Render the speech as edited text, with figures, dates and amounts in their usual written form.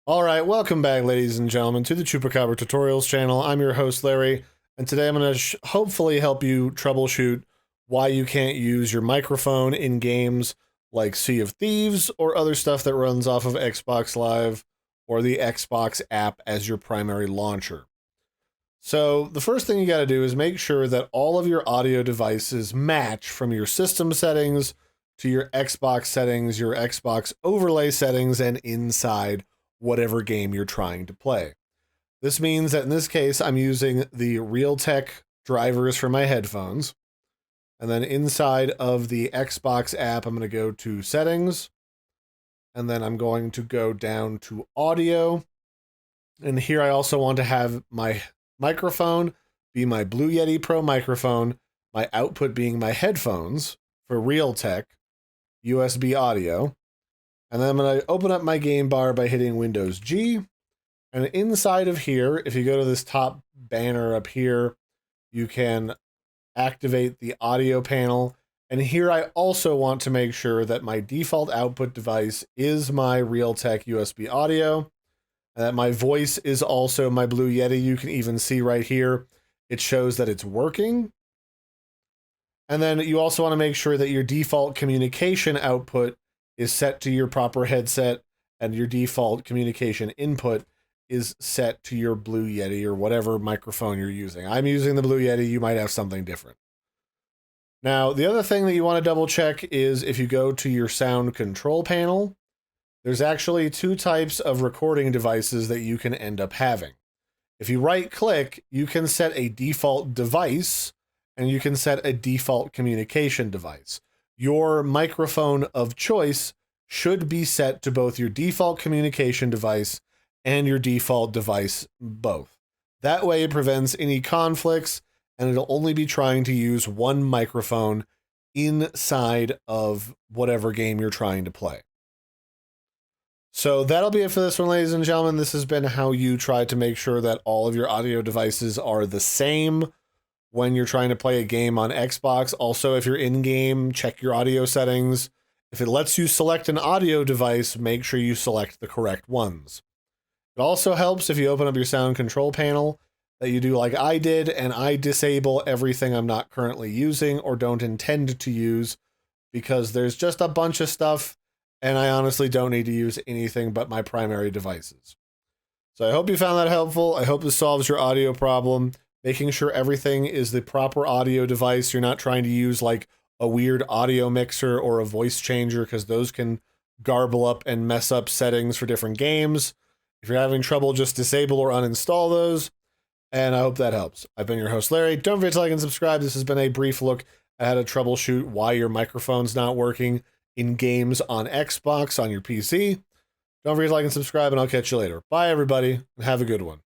Alright, welcome back, ladies and gentlemen, to the Chupacabra Tutorials channel. I'm your host, Larry, and today I'm going to hopefully help you troubleshoot why you can't use your microphone in games like Sea of Thieves or other stuff that runs off of Xbox Live or the Xbox app as your primary launcher. So the first thing you got to do is make sure that all of your audio devices match from your system settings to your Xbox settings, your Xbox overlay settings, and inside whatever game you're trying to play. This means that in this case, I'm using the Realtek drivers for my headphones. And then inside of the Xbox app, I'm going to go to settings. And then I'm going to go down to audio. And here I also want to have my microphone be my Blue Yeti Pro microphone, my output being my headphones for Realtek USB audio. And then I'm going to open up my game bar by hitting Windows G. And inside of here, if you go to this top banner up here, you can activate the audio panel. And here I also want to make sure that my default output device is my Realtek USB audio. And that my voice is also my Blue Yeti. You can even see right here, it shows that it's working. And then you also want to make sure that your default communication output is set to your proper headset and your default communication input is set to your Blue Yeti or whatever microphone you're using. I'm using the Blue Yeti. You might have something different. Now, the other thing that you want to double check is if you go to your sound control panel, there's actually two types of recording devices that you can end up having. If you right click, you can set a default device and you can set a default communication device. Your microphone of choice should be set to both your default communication device and your default device both. That way it prevents any conflicts and it'll only be trying to use one microphone inside of whatever game you're trying to play. So that'll be it for this one, ladies and gentlemen. This has been how you try to make sure that all of your audio devices are the same when you're trying to play a game on Xbox. Also, if you're in-game, check your audio settings. If it lets you select an audio device, make sure you select the correct ones. It also helps if you open up your sound control panel that you do like I did, and I disable everything I'm not currently using or don't intend to use, because there's just a bunch of stuff, and I honestly don't need to use anything but my primary devices. So I hope you found that helpful. I hope this solves your audio problem. Making sure everything is the proper audio device. You're not trying to use like a weird audio mixer or a voice changer, because those can garble up and mess up settings for different games. If you're having trouble, just disable or uninstall those. And I hope that helps. I've been your host, Larry. Don't forget to like and subscribe. This has been a brief look at how to troubleshoot why your microphone's not working in games on Xbox on your PC. Don't forget to like and subscribe, and I'll catch you later. Bye, everybody, and have a good one.